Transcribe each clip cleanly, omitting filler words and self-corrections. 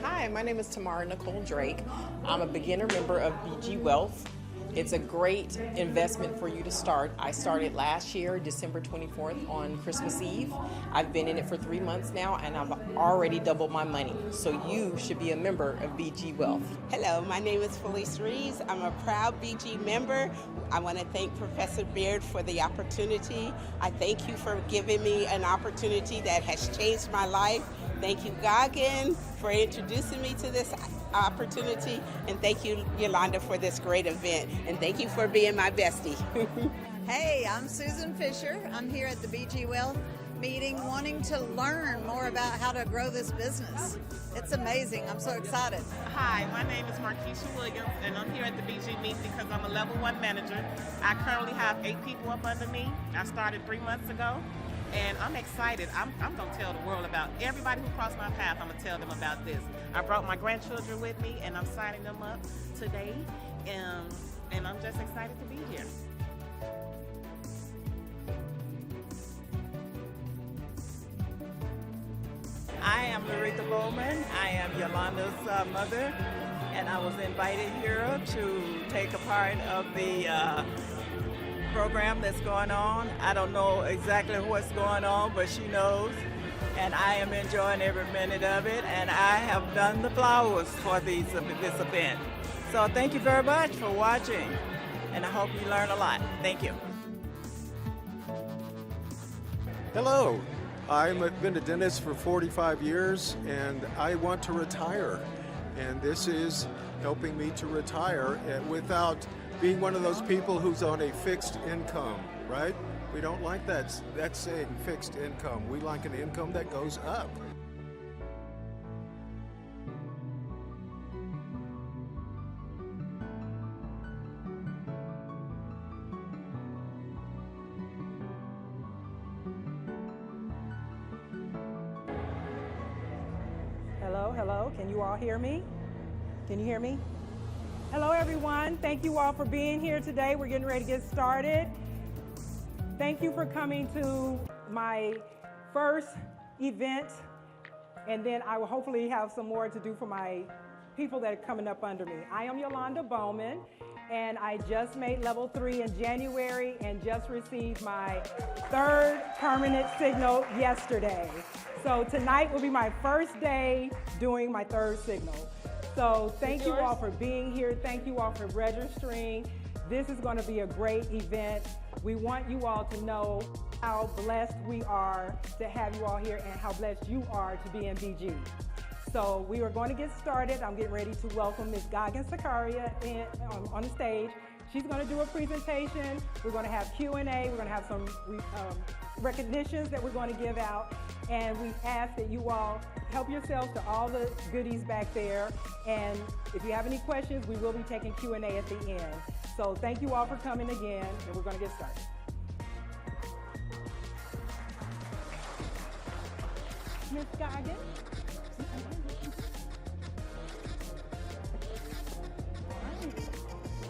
Hi, my name is Tamara Nicole Drake. I'm a beginner member of BG Wealth. It's a great investment for you to start. I started last year, December 24th on Christmas Eve. I've been in it for 3 months now and I've already doubled my money. So you should be a member of BG Wealth. Hello, my name is Felice Reeves. I'm a proud BG member. I want to thank Professor Beard for the opportunity. I thank you for giving me an opportunity that has changed my life. Thank you, Goggin, for introducing me to this opportunity, and thank you, Yolanda, for this great event, and thank you for being my bestie. Hey, I'm Susan Fisher. I'm here at the BG Wealth meeting wanting to learn more about how to grow this business. It's amazing. I'm so excited. Hi, my name is Markeisha Williams, and I'm here at the BG meet because I'm a level 1 manager. I currently have 8 people up under me. I started 3 months ago, and I'm excited. I'm going to tell the world about everybody who crossed my path. I'm going to tell them about this. I brought my grandchildren with me, and I'm signing them up today, and I'm just excited to be here. I am Larita Bowman. I am Yolanda's mother, and I was invited here to take a part of the program that's going on. I don't know exactly what's going on, but she knows, and I am enjoying every minute of it, and I have done the flowers for this event. So thank you very much for watching, and I hope you learn a lot. Thank you. Hello, I've been a dentist for 45 years and I want to retire. And this is helping me to retire without being one of those people who's on a fixed income, right? We don't like that saying, fixed income. We like an income that goes up. Hello, can you all hear me? Can you hear me? Hello everyone, thank you all for being here today. We're getting ready to get started. Thank you for coming to my first event, and then I will hopefully have some more to do for my people that are coming up under me. I am Yolanda Bowman, and I just made level 3 in January and just received my 3rd permanent signal yesterday. So tonight will be my first day doing my 3rd signal. So thank you all for being here. Thank you all for registering. This is going to be a great event. We want you all to know how blessed we are to have you all here and how blessed you are to be in BG. So we are going to get started. I'm getting ready to welcome Ms. Goggin Sakaria on the stage. She's going to do a presentation. We're going to have Q&A. We're going to have some recognitions that we're going to give out. And we ask that you all help yourselves to all the goodies back there. And if you have any questions, we will be taking Q&A at the end. So thank you all for coming again, and we're going to get started. Ms. Goggin.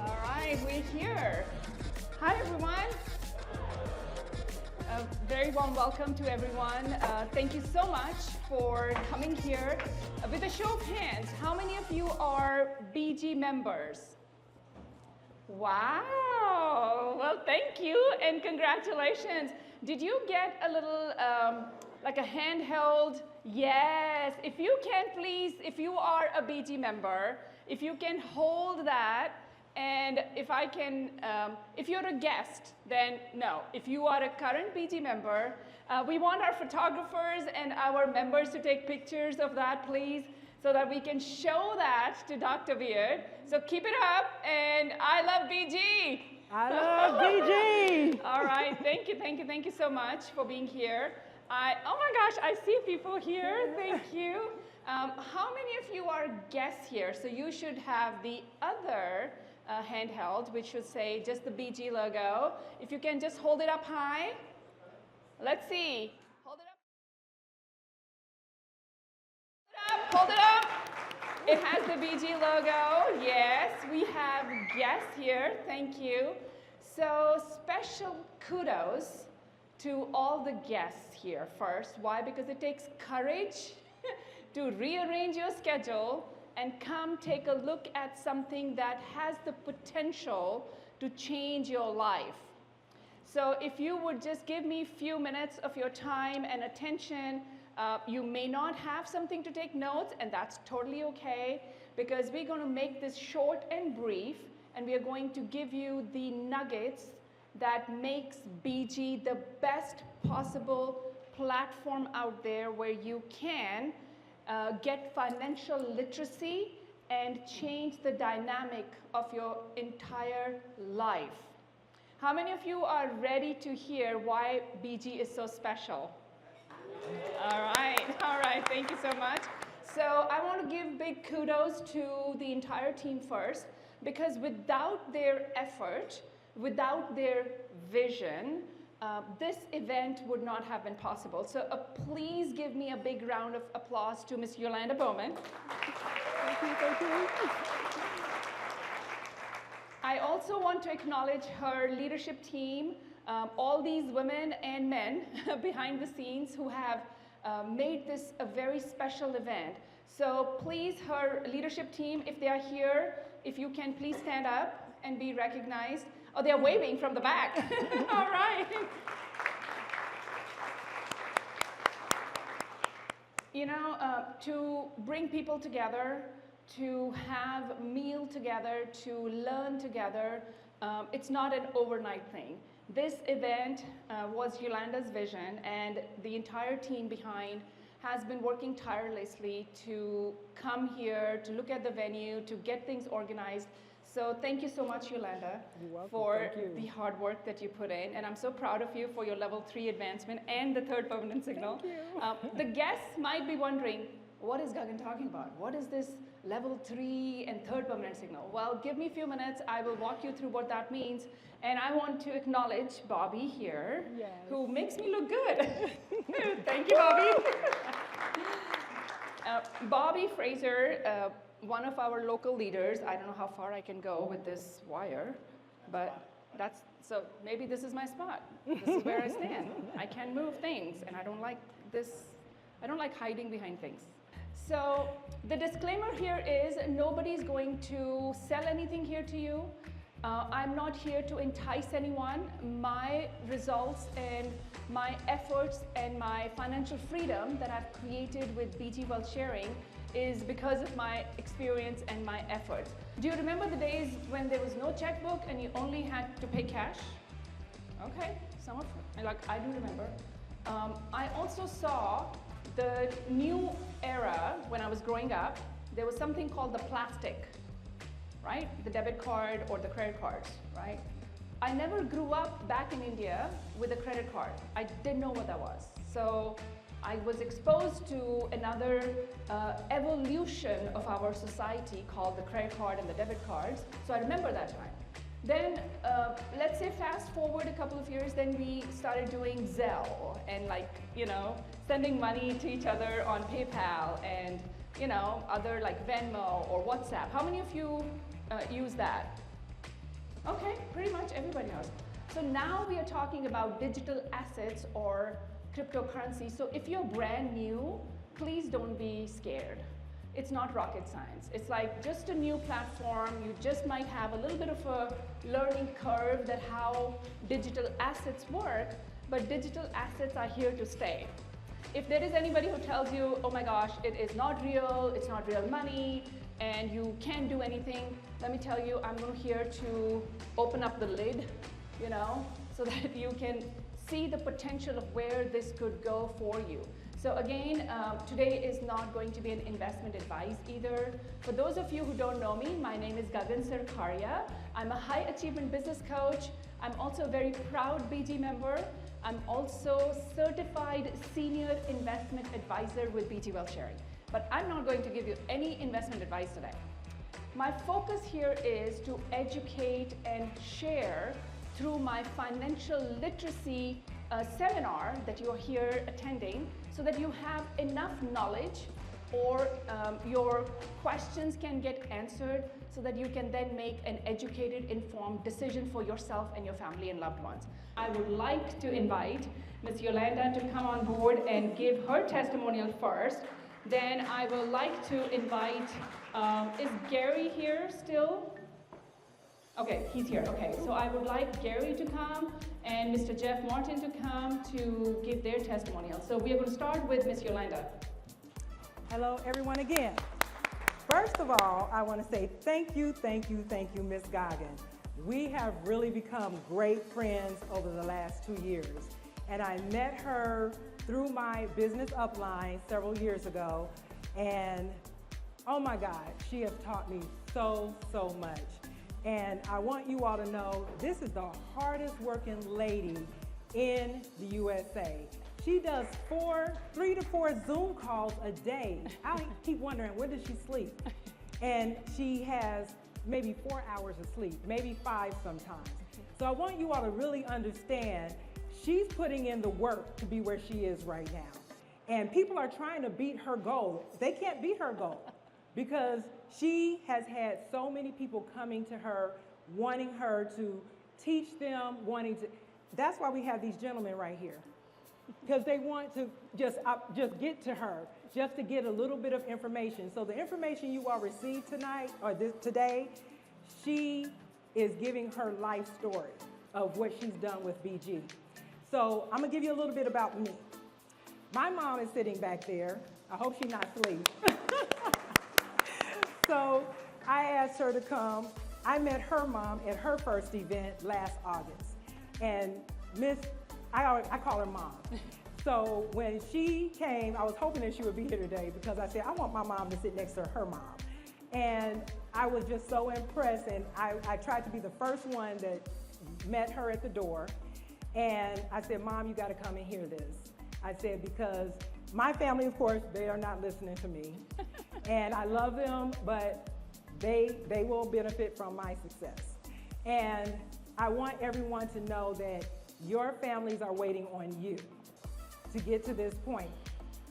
All right, we're here. Hi, everyone. A very warm welcome to everyone. Thank you so much for coming here. With a show of hands, how many of you are BG members? Wow. Well, thank you and congratulations. Did you get a little, like a handheld? Yes. If you can, please, if you are a BG member, if you can hold that. And if I can, if you're a guest, then no. If you are a current BG member, we want our photographers and our members to take pictures of that, please, so that we can show that to Dr. Beard. So keep it up, and I love BG. I love BG. All right, thank you so much for being here. Oh my gosh, I see people here, thank you. How many of you are guests here? So you should have the other handheld, which should say just the BG logo. If you can just hold it up high. Let's see. Hold it up. Hold it up. It has the BG logo. Yes, we have guests here. Thank you. So special kudos to all the guests here first. Why? Because it takes courage to rearrange your schedule and come take a look at something that has the potential to change your life. So if you would just give me a few minutes of your time and attention, you may not have something to take notes, and that's totally okay, because we're going to make this short and brief, and we are going to give you the nuggets that makes BG the best possible platform out there where you can get financial literacy and change the dynamic of your entire life. How many of you are ready to hear why BG is so special? All right, thank you so much. So I want to give big kudos to the entire team first, because without their effort, without their vision, this event would not have been possible. So please give me a big round of applause to Ms. Yolanda Bowman. Thank you. I also want to acknowledge her leadership team, all these women and men behind the scenes who have made this a very special event. So please, her leadership team, if they are here, if you can please stand up and be recognized. Oh, they're waving from the back. All right. You know, to bring people together, to have a meal together, to learn together, it's not an overnight thing. This event was Yolanda's vision, and the entire team behind has been working tirelessly to come here, to look at the venue, to get things organized. So thank you so much, Yolanda, for the hard work that you put in. And I'm so proud of you for your level 3 advancement and the 3rd permanent signal. The guests might be wondering, what is Gagan talking about? What is this level 3 and 3rd permanent signal? Well, give me a few minutes. I will walk you through what that means. And I want to acknowledge Bobby here, who makes me look good. Thank you, Bobby. Bobby Fraser, one of our local leaders. I don't know how far I can go with this wire, but that's, so maybe this is my spot. This is where I stand. I can move things, and I don't like this. I don't like hiding behind things. So the disclaimer here is nobody's going to sell anything here to you. I'm not here to entice anyone. My results and my efforts and my financial freedom that I've created with BG Wealth Sharing is because of my experience and my efforts. Do you remember the days when there was no checkbook and you only had to pay cash? Okay, some of you, like I do remember. I also saw the new era when I was growing up. There was something called the plastic, right? The debit card or the credit cards, right? I never grew up back in India with a credit card. I didn't know what that was. So I was exposed to another evolution of our society called the credit card and the debit cards. So I remember that time. Then, let's say fast forward a couple of years, then we started doing Zelle and sending money to each other on PayPal and, other like Venmo or WhatsApp. How many of you use that? Okay, pretty much everybody knows. So now we are talking about digital assets or cryptocurrency. So if you're brand new, please don't be scared. It's not rocket science. It's like just a new platform. You just might have a little bit of a learning curve that how digital assets work, but digital assets are here to stay. If there is anybody who tells you, oh my gosh, it is not real, it's not real money, and you can't do anything, let me tell you, I'm here to open up the lid, so that you can see the potential of where this could go for you. So again, today is not going to be an investment advice either. For those of you who don't know me, my name is Gagan Sarkaria. I'm a high achievement business coach. I'm also a very proud BG member. I'm also certified senior investment advisor with BG Wealth Sharing. But I'm not going to give you any investment advice today. My focus here is to educate and share through my financial literacy seminar that you're here attending, so that you have enough knowledge or your questions can get answered, so that you can then make an educated, informed decision for yourself and your family and loved ones. I would like to invite Ms. Yolanda to come on board and give her testimonial first. Then I would like to invite, is Gary here still? Okay, he's here. Okay, so I would like Gary to come and Mr. Jeff Martin to come to give their testimonial. So we are going to start with Miss Yolanda. Hello, everyone again. First of all, I want to say thank you, Ms. Goggin. We have really become great friends over the last 2 years. And I met her through my business upline several years ago. And oh my God, she has taught me so much. And I want you all to know this is the hardest working lady in the USA. She does 3 to 4 Zoom calls a day. I keep wondering, where does she sleep? And she has maybe 4 hours of sleep, maybe 5 sometimes. So I want you all to really understand, she's putting in the work to be where she is right now. And people are trying to beat her goal. They can't beat her goal because she has had so many people coming to her, wanting her to teach them, that's why we have these gentlemen right here. Because they want to just get to her, just to get a little bit of information. So the information you all received tonight, or today, she is giving her life story of what she's done with BG. So I'm gonna give you a little bit about me. My mom is sitting back there. I hope she's not asleep. So I asked her to come. I met her mom at her first event last August. And I call her Mom. So when she came, I was hoping that she would be here today because I said, I want my mom to sit next to her mom. And I was just so impressed, and I tried to be the first one that met her at the door. And I said, Mom, you gotta come and hear this. I said, because my family, of course, they are not listening to me. And I love them, but they will benefit from my success. And I want everyone to know that your families are waiting on you to get to this point.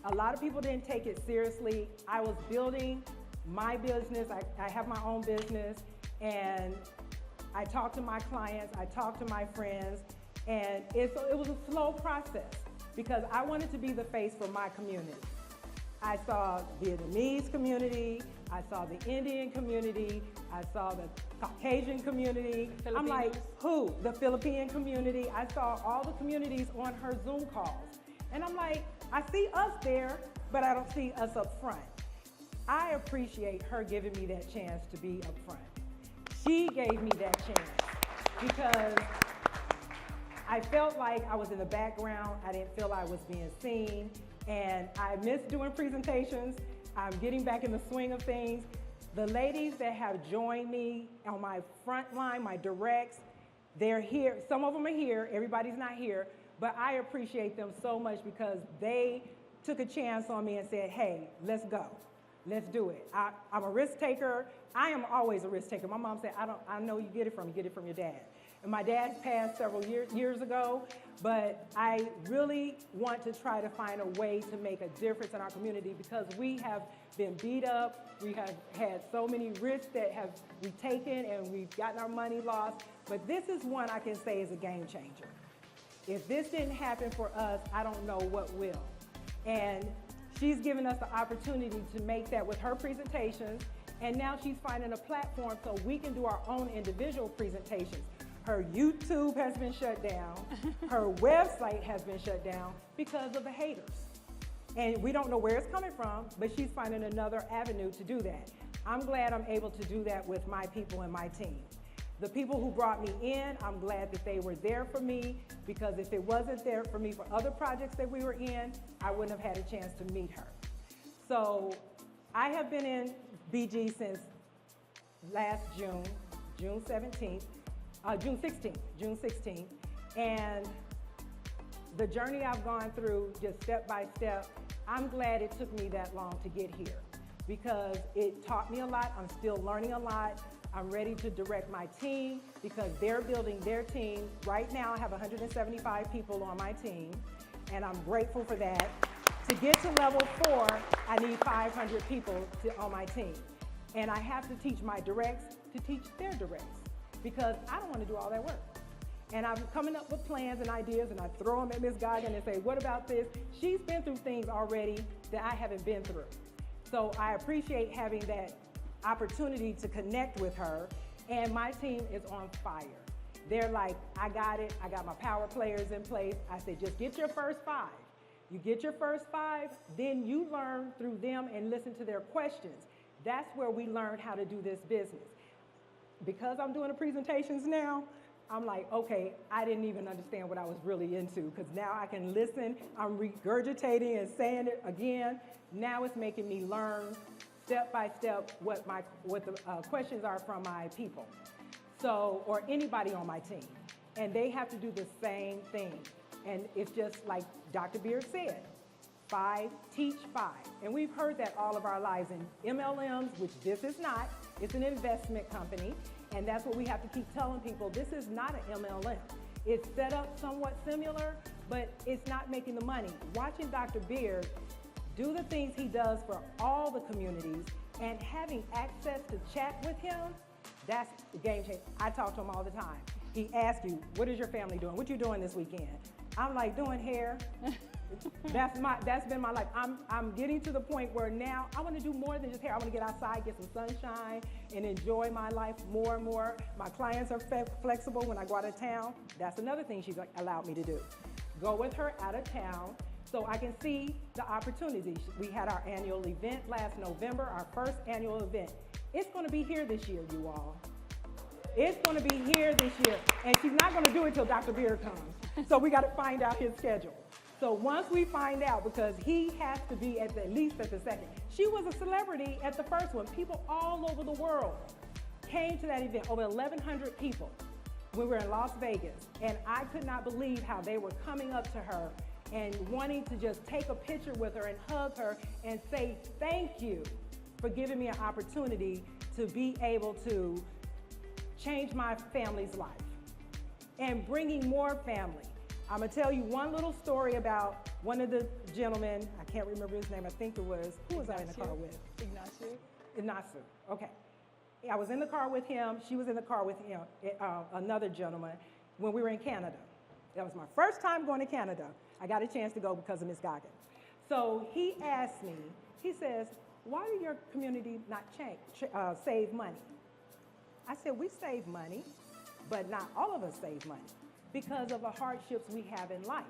A lot of people didn't take it seriously. I was building my business. I have my own business, and I talked to my clients, I talked to my friends, and it was a slow process because I wanted to be the face for my community. I saw the Vietnamese community, I saw the Indian community, I saw the Caucasian community. I'm like, who? The Philippine community. I saw all the communities on her Zoom calls. And I'm like, I see us there, but I don't see us up front. I appreciate her giving me that chance to be up front. She gave me that chance because I felt like I was in the background. I didn't feel I was being seen. And I miss doing presentations. I'm getting back in the swing of things. The ladies that have joined me on my front line, my directs, they're here. Some of them are here. Everybody's not here. But I appreciate them so much because they took a chance on me and said, hey, let's go. Let's do it. I'm a risk taker. I am always a risk taker. My mom said, I know you get it from your dad. And my dad passed several years ago, but I really want to try to find a way to make a difference in our community because we have been beat up. We have had so many risks that we've taken and we've gotten our money lost. But this is one I can say is a game changer. If this didn't happen for us, I don't know what will. And she's given us the opportunity to make that with her presentations. And now she's finding a platform so we can do our own individual presentations. Her YouTube has been shut down. Her website has been shut down because of the haters. And we don't know where it's coming from, but she's finding another avenue to do that. I'm glad I'm able to do that with my people and my team. The people who brought me in, I'm glad that they were there for me because if it wasn't there for me for other projects that we were in, I wouldn't have had a chance to meet her. So I have been in BG since last June 16th, and the journey I've gone through just step by step, I'm glad it took me that long to get here because it taught me a lot. I'm still learning a lot. I'm ready to direct my team because they're building their team. Right now I have 175 people on my team, and I'm grateful for that. To get to level 4, I need 500 people on my team. And I have to teach my directs to teach their directs because I don't want to do all that work. And I'm coming up with plans and ideas, and I throw them at Ms. Goggin and say, what about this? She's been through things already that I haven't been through. So I appreciate having that opportunity to connect with her, and my team is on fire. They're like, I got it, I got my power players in place. I said, just get your first 5. You get your first 5, then you learn through them and listen to their questions. That's where we learn how to do this business. Because I'm doing the presentations now, I'm like, okay, I didn't even understand what I was really into, because now I can listen, I'm regurgitating and saying it again. Now it's making me learn step by step what the questions are from my people. So, or anybody on my team. And they have to do the same thing. And it's just like Dr. Beard said, 5, teach 5. And we've heard that all of our lives in MLMs, which this is not, it's an investment company. And that's what we have to keep telling people. This is not an MLM. It's set up somewhat similar, but it's not making the money. Watching Dr. Beard do the things he does for all the communities and having access to chat with him, that's the game changer. I talk to him all the time. He asks you, what is your family doing? What you doing this weekend? I'm like, doing hair. That's been my life. I'm getting to the point where now I want to do more than just hair. I want to get outside, get some sunshine, and enjoy my life more and more. My clients are flexible when I go out of town. That's another thing she's allowed me to do. Go with her out of town so I can see the opportunities. We had our annual event last November, our first annual event. It's going to be here this year, you all. It's going to be here this year. And she's not going to do it till Dr. Beard comes. So we got to find out his schedule. So once we find out, because he has to be at least at the second. She was a celebrity at the first one. People all over the world came to that event, over 1,100 people. We were in Las Vegas, and I could not believe how they were coming up to her and wanting to just take a picture with her and hug her and say thank you for giving me an opportunity to be able to change my family's life and bringing more family. I'm gonna tell you one little story about one of the gentlemen, I can't remember his name, I think it was, who was I in the car with? Ignacio, okay. I was in the car with him, she was in the car with him, another gentleman, when we were in Canada. That was my first time going to Canada. I got a chance to go because of Ms. Goggin. So he asked me, he says, why do your community not save money? I said, we save money, but not all of us save money because of the hardships we have in life.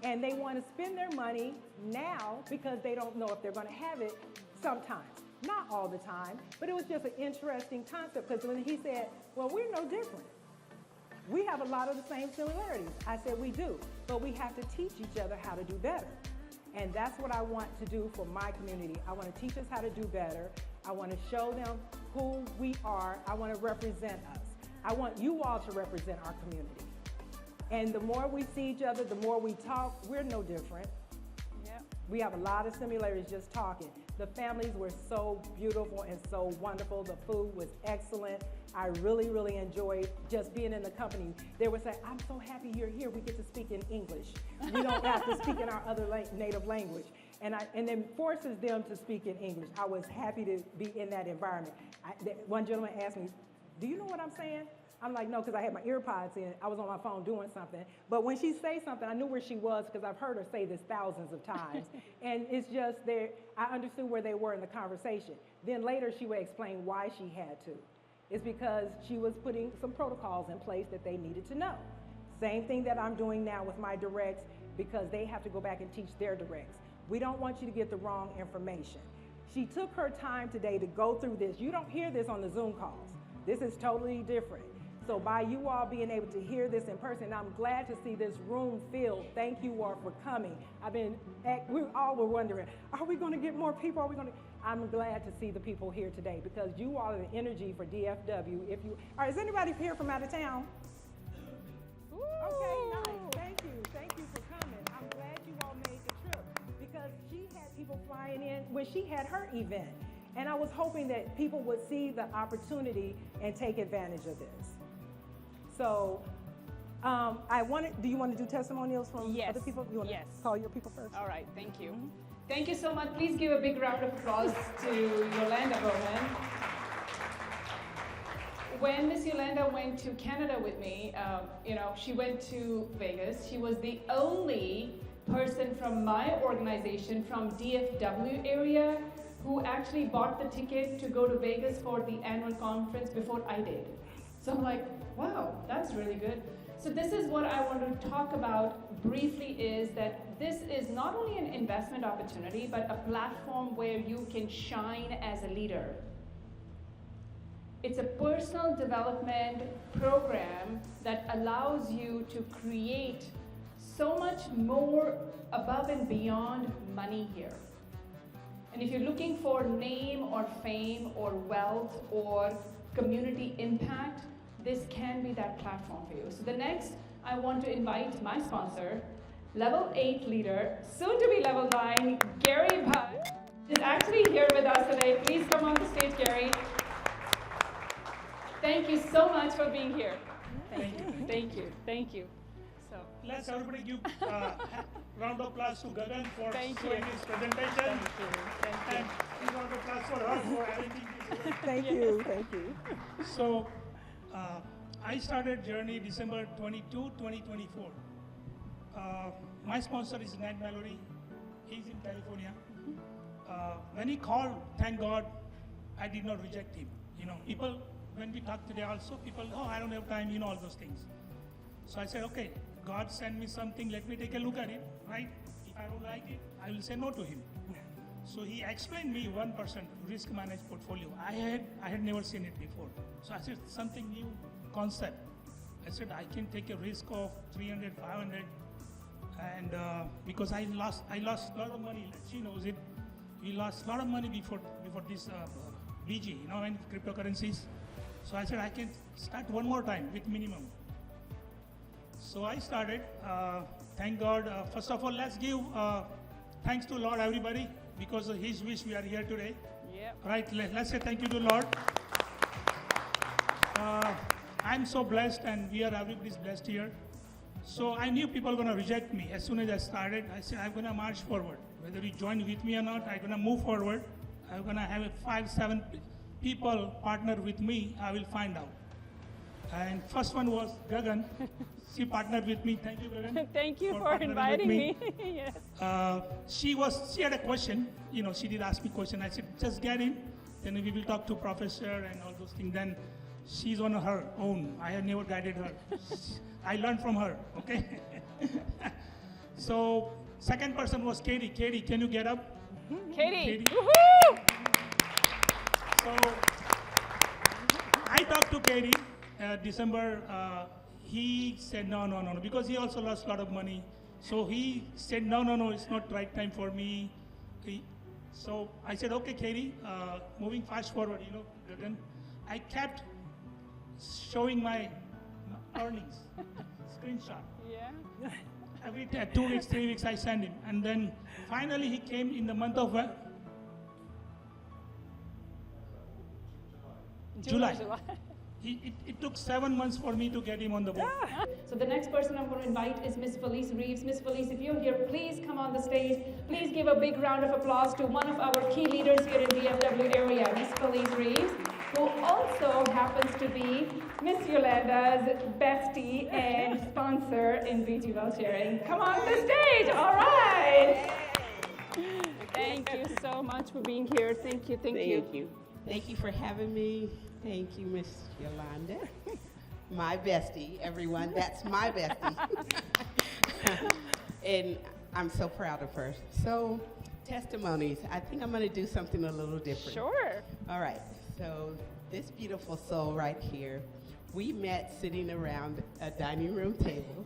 And they want to spend their money now because they don't know if they're going to have it sometimes. Not all the time, but it was just an interesting concept because when he said, well, we're no different. We have a lot of the same similarities. I said, we do, but we have to teach each other how to do better. And that's what I want to do for my community. I want to teach us how to do better. I want to show them who we are. I want to represent us. I want you all to represent our community. And the more we see each other, the more we talk, we're no different. Yep. We have a lot of similarities just talking. The families were so beautiful and so wonderful. The food was excellent. I really, really enjoyed just being in the company. They would say, I'm so happy you're here. We get to speak in English. We don't have to speak in our other native language. And then forces them to speak in English. I was happy to be in that environment. One gentleman asked me, do you know what I'm saying? I'm like, no, because I had my ear pods in. I was on my phone doing something. But when she say something, I knew where she was because I've heard her say this thousands of times. And it's just I understood where they were in the conversation. Then later she would explain why she had to. It's because she was putting some protocols in place that they needed to know. Same thing that I'm doing now with my directs because they have to go back and teach their directs. We don't want you to get the wrong information. She took her time today to go through this. You don't hear this on the Zoom calls. This is totally different. So by you all being able to hear this in person, I'm glad to see this room filled. Thank you all for coming. We all were wondering, are we going to get more people? I'm glad to see the people here today because you all are the energy for DFW. Is anybody here from out of town? Ooh. Okay, nice. Thank you for coming. I'm glad you all made the trip because she had people flying in when she had her event. And I was hoping that people would see the opportunity and take advantage of this. So do you want to do testimonials from other people? You want to call your people first? All right, thank you. Mm-hmm. Thank you so much. Please give a big round of applause to Yolanda Bowman. when Miss Yolanda went to Canada with me, she went to Vegas. She was the only person from my organization from DFW area who actually bought the ticket to go to Vegas for the annual conference before I did. So I'm like, wow, that's really good. So this is what I want to talk about briefly, is that this is not only an investment opportunity, but a platform where you can shine as a leader. It's a personal development program that allows you to create so much more above and beyond money here. And if you're looking for name or fame or wealth or community impact, this can be that platform for you. So the next, I want to invite my sponsor, Level 8 leader, soon to be Level 9, Gary Butt, is actually here with us today. Please come on the stage, Gary. Thank you so much for being here. Thank you. So Let's everybody give round of applause to Gagan for Thank doing you. his presentation. Thank you. And a round of applause for her for arranging this. Thank you. So, I started journey December 22, 2024. My sponsor is Ned Mallory. He's in California. When he called, thank God, I did not reject him. People, when we talk today also, people, I don't have time, all those things. So I said, okay, God sent me something, let me take a look at it, right? If I don't like it, I will say no to him. So he explained me 1% risk managed portfolio. I had never seen it before. So I said, something new concept. I said, I can take a risk of 300, 500, and because I lost a lot of money. She knows it. We lost a lot of money before this BG, and cryptocurrencies. So I said, I can start one more time with minimum. So I started. Thank God. First of all, let's give thanks to Lord, everybody, because of His wish we are here today. Yep. Right? Let's say thank you to Lord. I'm so blessed, and we are everybody's blessed here. So I knew people were going to reject me. As soon as I started, I said, I'm going to march forward. Whether you join with me or not, I'm going to move forward. I'm going to have 5-7 people partner with me. I will find out. And first one was Gagan. She partnered with me. Thank you, Gagan. Thank you for partnering with inviting me. Yes. She had a question. She did ask me a question. I said, just get in. Then we will talk to professor and all those things. Then she's on her own. I have never guided her. I learned from her, okay? So second person was Katie. Katie, can you get up? Katie. Woohoo! So I talked to Katie December. He said no, because he also lost a lot of money. So he said no, it's not right time for me. So I said, okay, Katie, moving fast forward, Gagan. I kept showing my earnings, screenshot. Yeah. Every 2 weeks, 3 weeks, I send him. And then finally he came in the month of July. It took 7 months for me to get him on the board. So the next person I'm going to invite is Miss Felice Reeves. Miss Felice, if you're here, please come on the stage. Please give a big round of applause to one of our key leaders here in DFW area, Miss Felice Reeves, who also happens to be Miss Yolanda's bestie and sponsor in BG Wealth Sharing. Come on the stage, all right. Thank you so much for being here. Thank you. Thank you for having me. Thank you, Miss Yolanda. My bestie, everyone. That's my bestie. And I'm so proud of her. So, testimonies. I think I'm going to do something a little different. Sure. All right. So, this beautiful soul right here, we met sitting around a dining room table.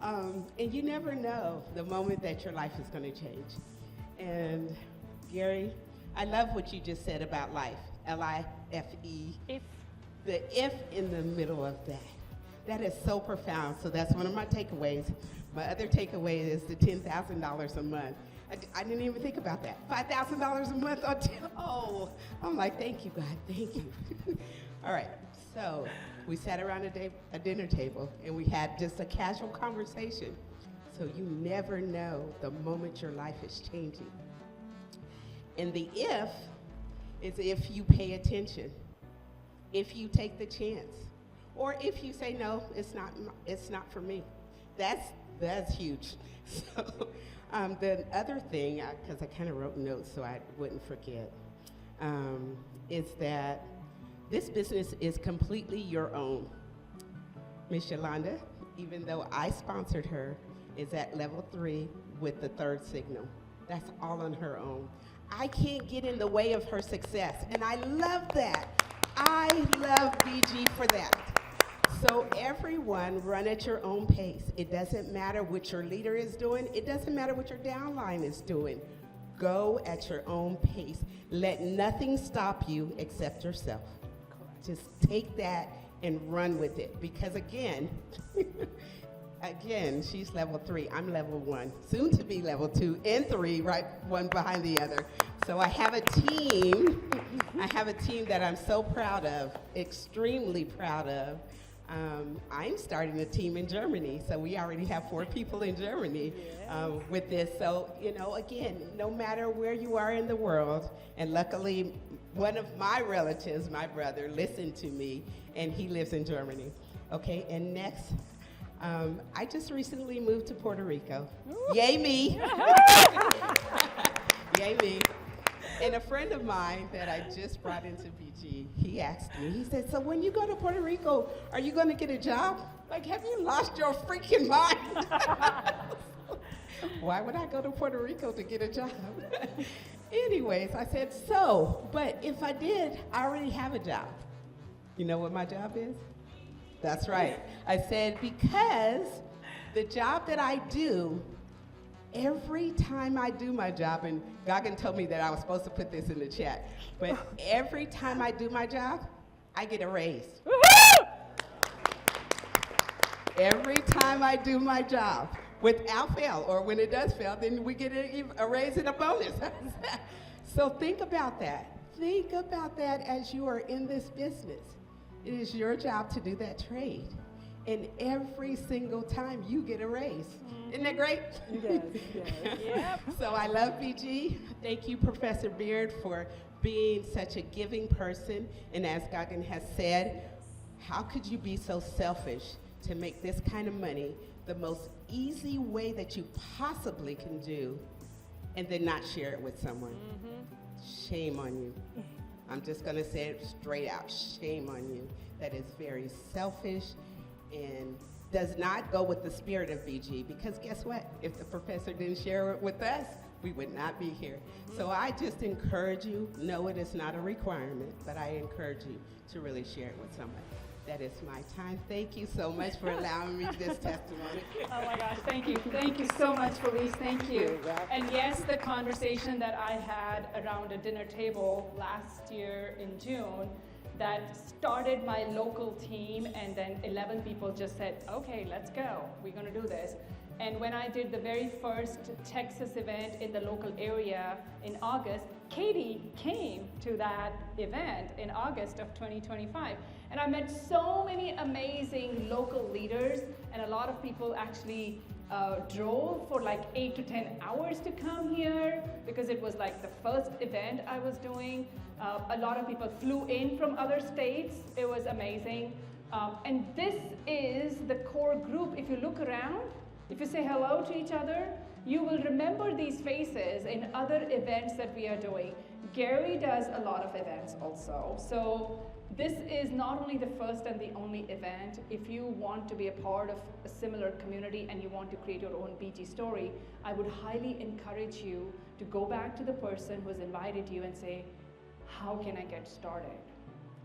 And you never know the moment that your life is going to change. And Gary, I love what you just said about life. L-I-F-E. If. The if in the middle of that. That is so profound. So that's one of my takeaways. My other takeaway is the $10,000 a month. I didn't even think about that. $5,000 a month. I'm like, thank you, God, thank you. All right, so we sat around a dinner table and we had just a casual conversation. So you never know the moment your life is changing. And the if is if you pay attention. if you take the chance. Or if you say, no, it's not for me. That's huge. So the other thing, because I kind of wrote notes so I wouldn't forget, is that this business is completely your own. Miss Yolanda, even though I sponsored her, is at level 3 with the 3rd signal. That's all on her own. I can't get in the way of her success, and I love that. I love BG for that. So everyone run at your own pace. It doesn't matter what your leader is doing. It doesn't matter what your downline is doing. Go at your own pace. Let nothing stop you except yourself. Just take that and run with it. Because again, she's level 3, I'm level 1, soon to be level 2 and 3, right, one behind the other. So I have a team that I'm so proud of, extremely proud of. I'm starting a team in Germany, so we already have 4 people in Germany with this. So, again, no matter where you are in the world, and luckily one of my relatives, my brother, listened to me, and he lives in Germany. Okay, and next, I just recently moved to Puerto Rico. Yay me! Yay me! And a friend of mine that I just brought into BG, he asked me, he said, so when you go to Puerto Rico, are you going to get a job? Like, have you lost your freaking mind? Why would I go to Puerto Rico to get a job? Anyways, I said, but if I did, I already have a job. You know what my job is? That's right. I said, because the job that I do, every time I do my job, and Goggin told me that I was supposed to put this in the chat, but every time I do my job, I get a raise. Every time I do my job, without fail, or when it does fail, then we get a raise and a bonus. So think about that. Think about that as you are in this business. It is your job to do that trade. And every single time you get a raise. Isn't that great? Yes, yes. Yep. So I love BG. Thank you, Professor Beard, for being such a giving person. And as Goggin has said, how could you be so selfish to make this kind of money the most easy way that you possibly can do and then not share it with someone? Shame on you. I'm just going to say it straight out. Shame on you. That is very selfish and does not go with the spirit of BG, because guess what? If the professor didn't share it with us, we would not be here. So I just encourage you, no, it is not a requirement, but I encourage you to really share it with someone. That is my time. Thank you so much for allowing me this testimony. Oh my gosh, thank you. Thank you so much, Felice. Thank you. And yes, the conversation that I had around a dinner table last year in June that started my local team, and then 11 people just said, okay, let's go. We're going to do this. And when I did the very first Texas event in the local area in August, Katie came to that event in August of 2025. And I met so many amazing local leaders, and a lot of people actually drove for like 8 to 10 hours to come here because it was like the first event I was doing. A lot of people flew in from other states. It was amazing. And this is the core group. If you look around, if you say hello to each other, you will remember these faces in other events that we are doing. Gary does a lot of events also. So this is not only the first and the only event. If you want to be a part of a similar community and you want to create your own BG story, I would highly encourage you to go back to the person who's invited you and say, how can I get started?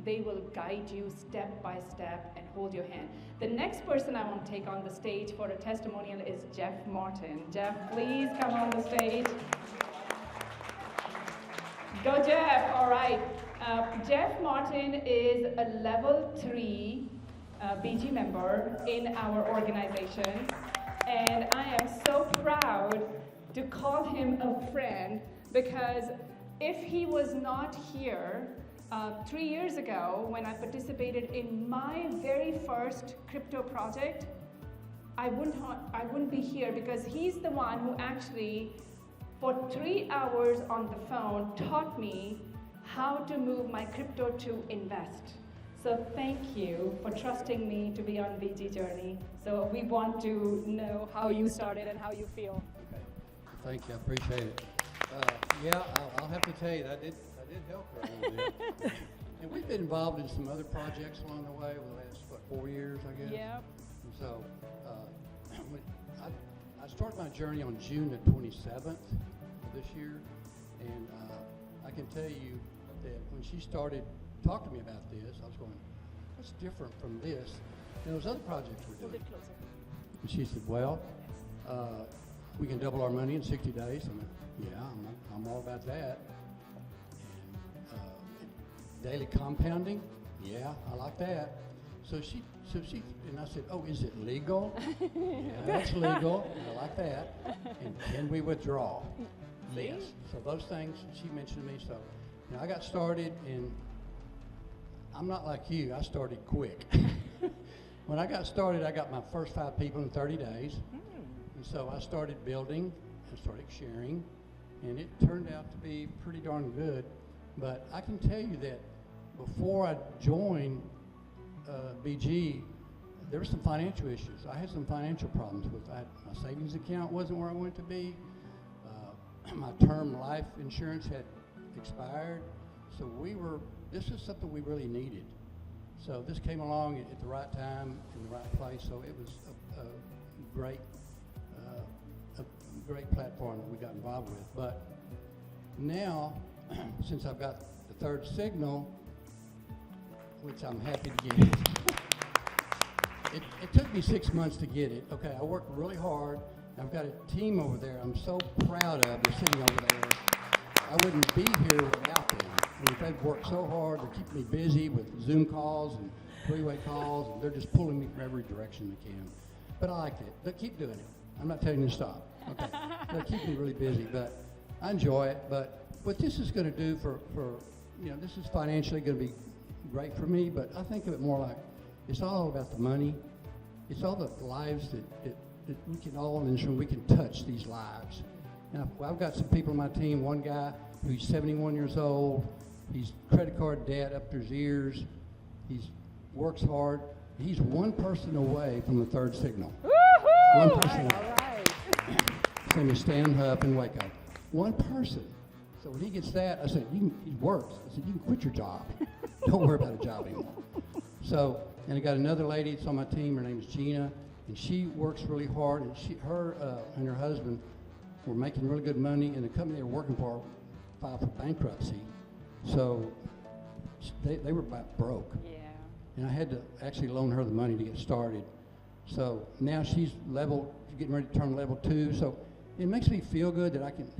They will guide you step by step and hold your hand. The next person I want to take on the stage for a testimonial is Jeff Martin. Jeff, please come on the stage. Go Jeff, all right. Jeff Martin is a level 3 BG member in our organization. And I am so proud to call him a friend, because if he was not here 3 years ago when I participated in my very first crypto project, I wouldn't be here, because he's the one who actually for 3 hours on the phone taught me how to move my crypto to invest. So thank you for trusting me to be on BG Journey. So we want to know how you started and how you feel. Okay. Thank you. I appreciate it. Yeah, I'll have to tell you that I did help her a little bit. And we've been involved in some other projects along the way over the last, 4 years, I guess? Yep. And so I started my journey on June the 27th of this year. And I can tell you that when she started talking to me about this, I was going, what's different from this and those other projects we're doing? And she said, well, we can double our money in 60 days. I'm like, yeah, I'm all about that. And daily compounding, yeah, I like that. So she, and I said, oh, is it legal? Yeah, that's legal. I like that. And can we withdraw? Yes. So those things she mentioned to me. So I got started, and I'm not like you. I started quick. When I got started, I got my first 5 people in 30 days. And so I started building and started sharing, and it turned out to be pretty darn good. But I can tell you that before I joined BG, there were some financial issues. I had some financial problems with that. My savings account wasn't where I wanted to be. My term life insurance had expired. So this is something we really needed. So this came along at the right time, in the right place. So it was a great platform that we got involved with. But now, since I've got the third signal, which I'm happy to get, it took me 6 months to get it. Okay, I worked really hard. I've got a team over there I'm so proud of. They're sitting over there. I wouldn't be here without them. I mean, they've worked so hard. They're keeping me busy with Zoom calls and three-way calls, and they're just pulling me from every direction they can. But I liked it. But keep doing it. I'm not telling you to stop. Okay. They'll keep me really busy, but I enjoy it. But what this is going to do for this is financially going to be great for me, but I think of it more like it's all about the money. It's all the lives that we can all in this room, we can touch these lives. Now, I've got some people on my team, one guy who's 71 years old, he's credit card debt up to his ears, he works hard. He's one person away from the third signal. Woo-hoo! One person away. All right. His name is Stan Huff in Waco. One person. So when he gets that, I said, he works. I said, you can quit your job. Don't worry about a job anymore. So, and I got another lady that's on my team, her name is Gina, and she works really hard, and her and her husband were making really good money, and the company they were working for filed for bankruptcy. So they were about broke. Yeah. And I had to actually loan her the money to get started. So now she's getting ready to turn level 2. So it makes me feel good that I can,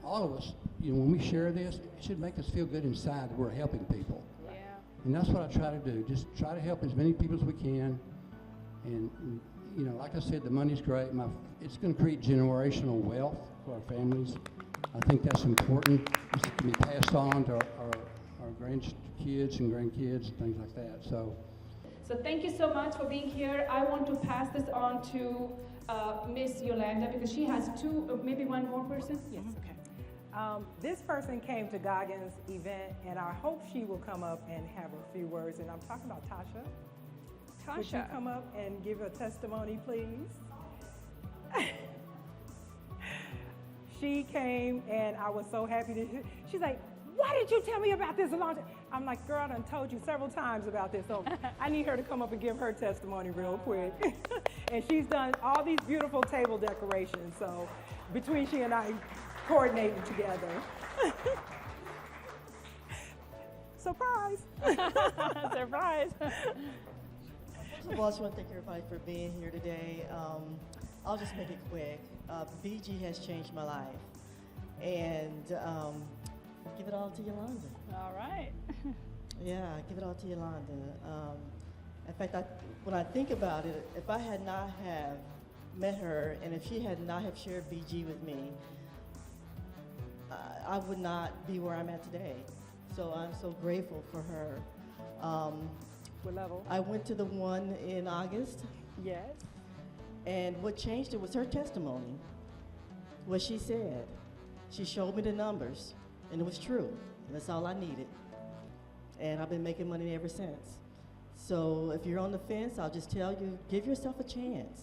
all of us, when we share this, it should make us feel good inside that we're helping people. Yeah. And that's what I try to do, just try to help as many people as we can. And like I said, the money's great. It's going to create generational wealth for our families. I think that's important. It can be passed on to our grandkids and grandkids and things like that. So thank you so much for being here. I want to pass this on to Miss Yolanda because she has maybe one more person. Yes. Okay. This person came to Goggins' event, and I hope she will come up and have a few words. And I'm talking about Tasha. Would you come up and give a testimony, please? She came, and I was so happy to. She's like, why did you tell me about this a long time? I'm like, girl, I done told you several times about this, so I need her to come up and give her testimony real quick. And she's done all these beautiful table decorations, so between she and I coordinated together. Surprise! Surprise! First of all, I just want to thank everybody for being here today. I'll just make it quick. BG has changed my life. And give it all to Yolanda. All right. Yeah, give it all to Yolanda. In fact, when I think about it, if I had not have met her and if she had not have shared BG with me, I would not be where I'm at today. So I'm so grateful for her. What level? I went to the one in August. Yes. And what changed it was her testimony. What she said. She showed me the numbers, and it was true. And that's all I needed. And I've been making money ever since. So if you're on the fence, I'll just tell you, give yourself a chance.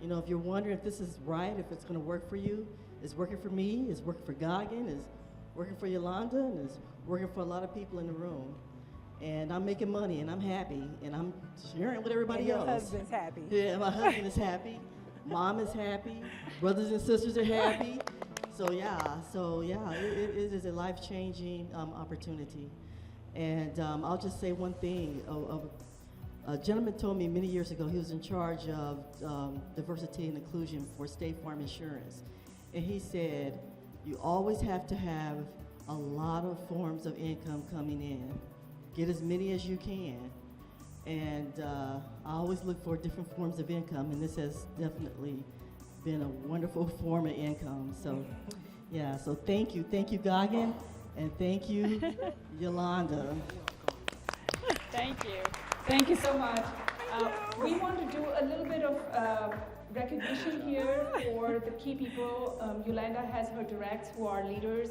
You know, if you're wondering if this is right, if it's going to work for you, it's working for me, it's working for Goggin, it's working for Yolanda, and it's working for a lot of people in the room. And I'm making money, and I'm happy, and I'm sharing with everybody else. And your husband's happy. Yeah, my husband is happy. Mom is happy. Brothers and sisters are happy. So yeah, it is a life-changing opportunity. And I'll just say one thing. A gentleman told me many years ago he was in charge of diversity and inclusion for State Farm Insurance. And he said, you always have to have a lot of forms of income coming in. Get as many as you can. And I always look for different forms of income, and this has definitely been a wonderful form of income. So, yeah, so thank you, Goggin, and thank you, Yolanda. Thank you. Thank you so much. We want to do a little bit of recognition here for the key people. Yolanda has her directs who are leaders.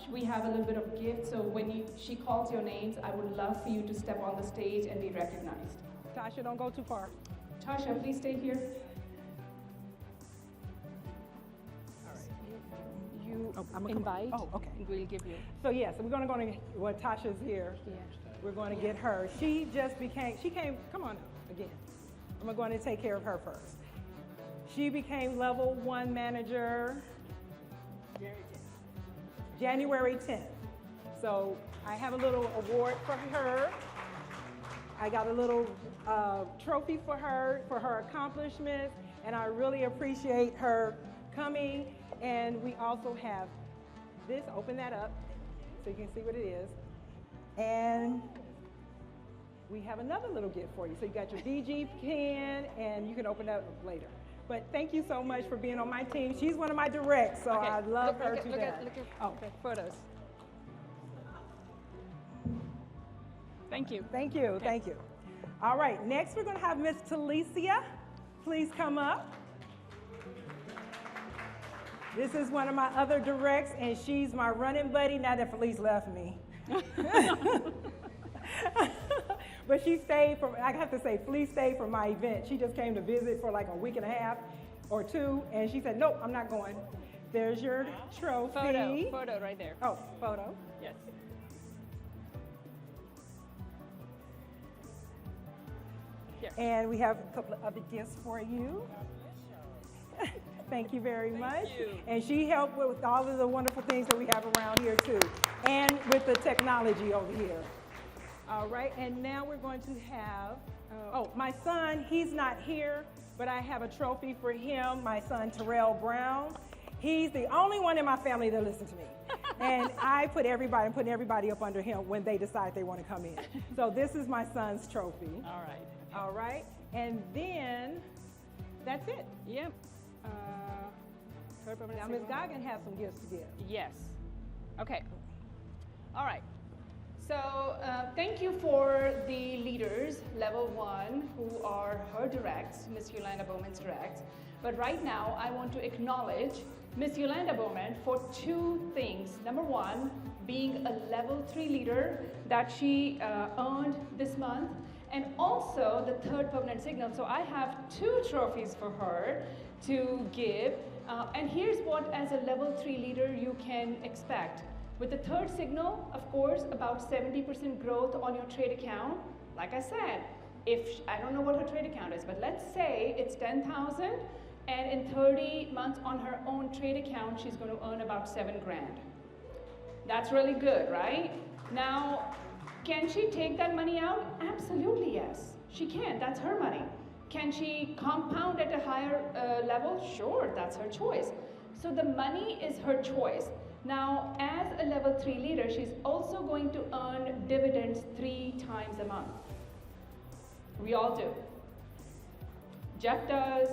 We have a little bit of gift, so when she calls your names, I would love for you to step on the stage and be recognized. Tasha, don't go too far. Tasha, please stay here. You invite, okay. and we'll give you. So yes, we're going to go to, well, Tasha's here. Yeah. We're going to get her. She came, come on up again. I'm going to take care of her first. She became level 1 manager January 10th. So I have a little award for her. I got a little trophy for her accomplishments, and I really appreciate her coming. And we also have this, open that up so you can see what it is. And we have another little gift for you. So you got your BG pen, and you can open that up later. But thank you so much for being on my team. She's one of my directs, so I love her to death. Look at photos. Thank you. Thank you, Okay. thank you. All right, next we're gonna have Miss Talicia. Please come up. This is one of my other directs, and she's my running buddy now that Felice left me. But she stayed for, I have to say, Felice stayed for my event. She just came to visit for like a week and a half or two, and she said, nope, I'm not going. There's your trophy. Photo right there. Oh, photo. Yes. Here. And we have a couple of other gifts for you. Thank you very much. you. And she helped with all of the wonderful things that we have around here too, and with the technology over here. All right, and now we're going to have, oh, my son, he's not here, but I have a trophy for him, my son Terrell Brown. He's the only one in my family that listens to me. And I'm putting everybody up under him when they decide they want to come in. So this is my son's trophy. All right. All right, and then that's it. Yep. Now Ms. Goggin has some gifts to give. Yes. Okay. All right. So thank you for the leaders, level 1, who are her directs, Miss Yolanda Bowman's directs. But right now, I want to acknowledge Miss Yolanda Bowman for 2 things. Number 1, being a level 3 leader that she earned this month, and also the 3rd permanent signal. So I have 2 trophies for her to give. And here's what, as a level 3 leader, you can expect. With the 3rd signal, of course, about 70% growth on your trade account. Like I said, I don't know what her trade account is, but let's say it's 10,000, and in 30 months on her own trade account, she's going to earn about 7 grand. That's really good, right? Now, can she take that money out? Absolutely, yes. She can. That's her money. Can she compound at a higher level? Sure, that's her choice. So the money is her choice. Now, as a level 3 leader, she's also going to earn dividends 3 times a month. We all do. Jeff does,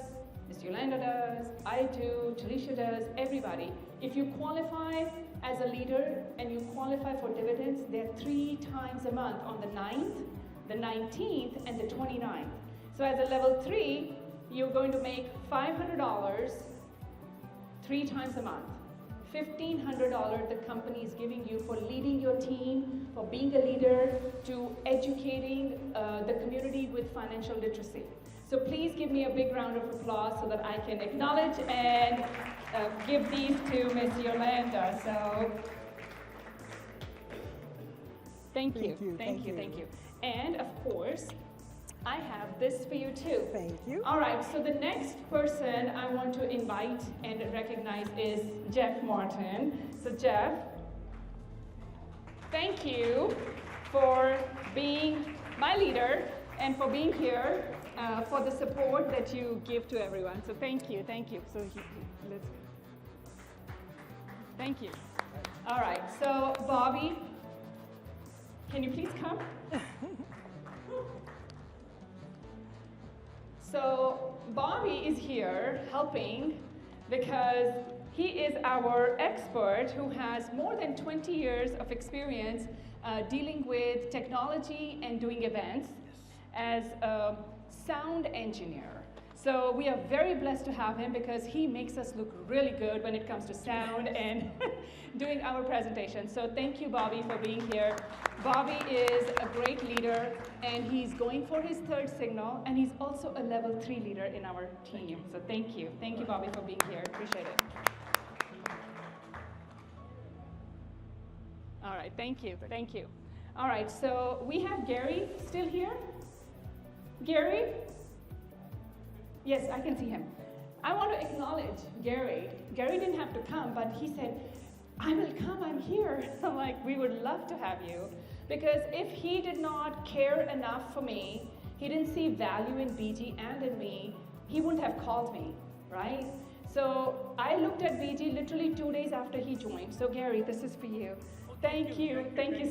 Miss Yolanda does, I do, Talisha does, everybody. If you qualify as a leader and you qualify for dividends, they're 3 times a month on the 9th, the 19th, and the 29th. So as a level 3, you're going to make $500 3 times a month. $1,500 the company is giving you for leading your team, for being a leader, to educating the community with financial literacy. So please give me a big round of applause so that I can acknowledge and give these to Miss Yolanda. So thank you. Thank you. And of course, I have this for you too. Thank you. All right, so the next person I want to invite and recognize is Jeff Martin. So Jeff, thank you for being my leader and for being here, for the support that you give to everyone. So thank you. So let's, thank you. All right, so Bobby, can you please come? So Bobby is here helping because he is our expert who has more than 20 years of experience dealing with technology and doing events as a sound engineer. So we are very blessed to have him because he makes us look really good when it comes to sound and doing our presentation. So thank you, Bobby, for being here. Bobby is a great leader, and he's going for his third signal, and he's also a level 3 leader in our team. So thank you. Thank you, Bobby, for being here. Appreciate it. All right, thank you. All right, so we have Gary still here. Gary? Yes, I can see him. I want to acknowledge Gary. Gary didn't have to come, but he said, I will come, I'm here. I'm like, we would love to have you. Because if he did not care enough for me, he didn't see value in BG and in me, he wouldn't have called me, right? So I looked at BG literally 2 days after he joined. So Gary, this is for you. Thank you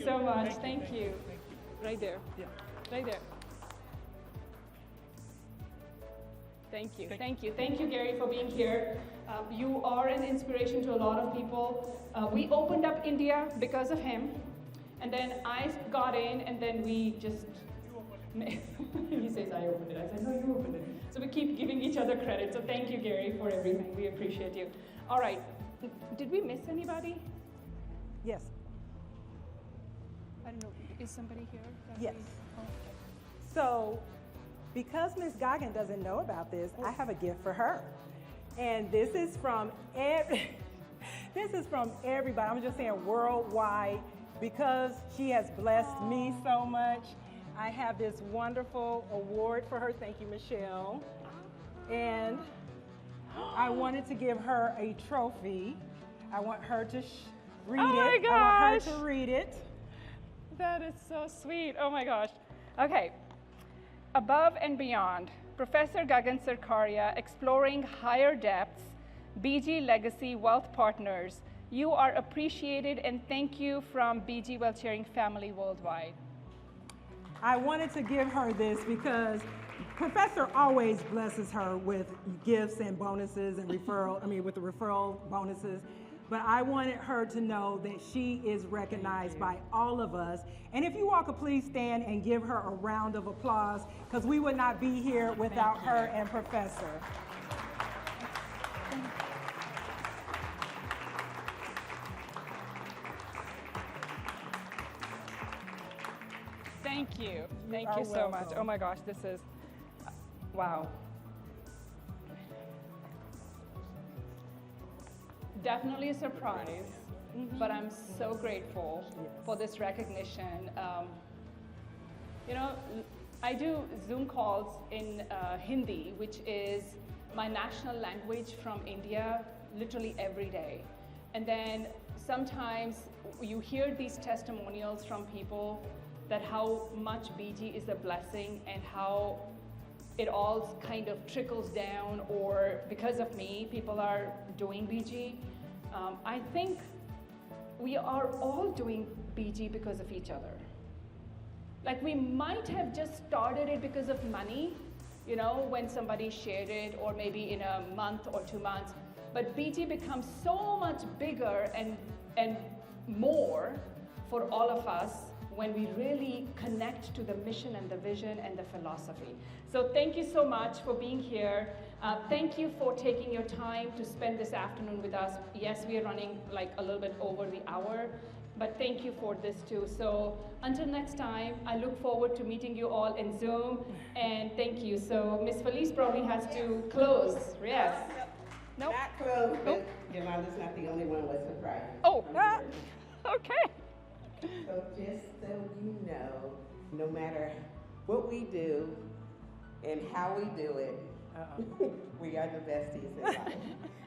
so much. Thank you. Right there. Yeah. Right there. Thank you, Gary, for being here. You are an inspiration to a lot of people. We opened up India because of him, and then I got in, and then we just. He says I opened it. I said no, you opened it. So we keep giving each other credit. So thank you, Gary, for everything. We appreciate you. All right. Did we miss anybody? Yes. I don't know. Is somebody here? Yes. So, because Ms. Goggin doesn't know about this, I have a gift for her. And this is from everybody. I'm just saying worldwide, because she has blessed me so much. I have this wonderful award for her. Thank you, Michelle. And I wanted to give her a trophy. I want her to read it. My gosh. I want her to read it. That is so sweet. Oh my gosh. Okay. Above and Beyond, Professor Gagan Sarkaria, Exploring Higher Depths, BG Legacy Wealth Partners. You are appreciated, and thank you from BG Wealth Sharing Family Worldwide. I wanted to give her this because Professor always blesses her with gifts and bonuses and with the referral bonuses. But I wanted her to know that she is recognized by all of us. And if you all could please stand and give her a round of applause, because we would not be here without her and Professor. Thank you. Thank you so much. Oh my gosh, this is, wow. Definitely a surprise, but I'm so grateful for this recognition. I do Zoom calls in Hindi, which is my national language from India, literally every day. And then sometimes you hear these testimonials from people that how much BG is a blessing and how it all kind of trickles down, or because of me, people are doing BG. I think we are all doing BG because of each other. Like, we might have just started it because of money, when somebody shared it, or maybe in a month or 2 months. But BG becomes so much bigger and more for all of us when we really connect to the mission and the vision and the philosophy. So thank you so much for being here. Thank you for taking your time to spend this afternoon with us. Yes, we are running like a little bit over the hour, but thank you for this too. So until next time, I look forward to meeting you all in Zoom, and thank you. So Ms. Felice probably has to close. Yes. Nope. Not close, but Yolanda's not the only one with surprise. Oh, okay. So just so you know, no matter what we do and how we do it, we are the besties in life.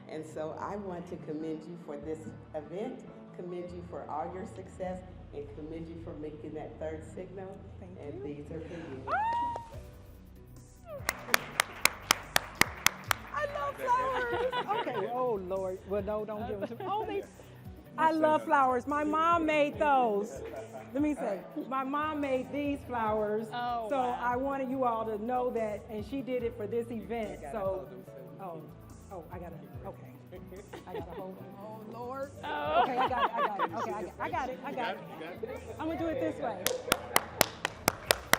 And so I want to commend you for this event, commend you for all your success, and commend you for making that third signal. And these are for you. I love flowers. Okay. Oh Lord. Well, no, don't give them to me. Oh, I love flowers. My mom made those. Let me say, my mom made these flowers. Oh, so wow. I wanted you all to know that, and she did it for this event. So, I gotta. Okay. I gotta hold them. Oh Lord. Oh. Okay, I got it. Okay, I got it. I'm gonna do it this way.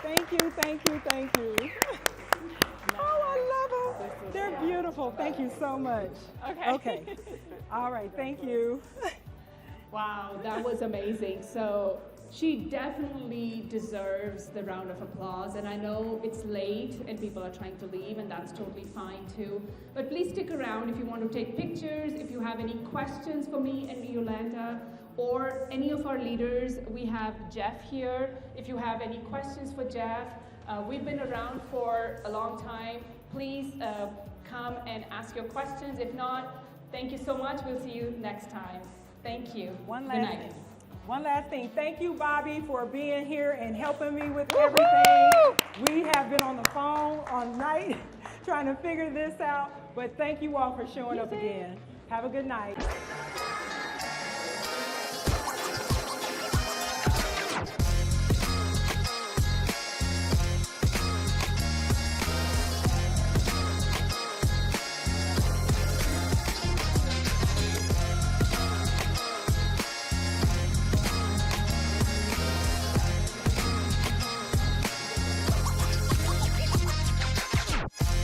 Thank you. Oh, I love them. They're beautiful. Thank you so much. Okay. All right, thank you. Wow, that was amazing. So she definitely deserves the round of applause. And I know it's late and people are trying to leave, and that's totally fine too. But please stick around if you want to take pictures, if you have any questions for me and Yolanda, or any of our leaders. We have Jeff here. If you have any questions for Jeff, we've been around for a long time. Please come and ask your questions. If not, thank you so much. We'll see you next time. Thank you. One Good night. last thing. Thank you, Bobby, for being here and helping me with everything. We have been on the phone all night trying to figure this out, but thank you all for showing up again. Have a good night.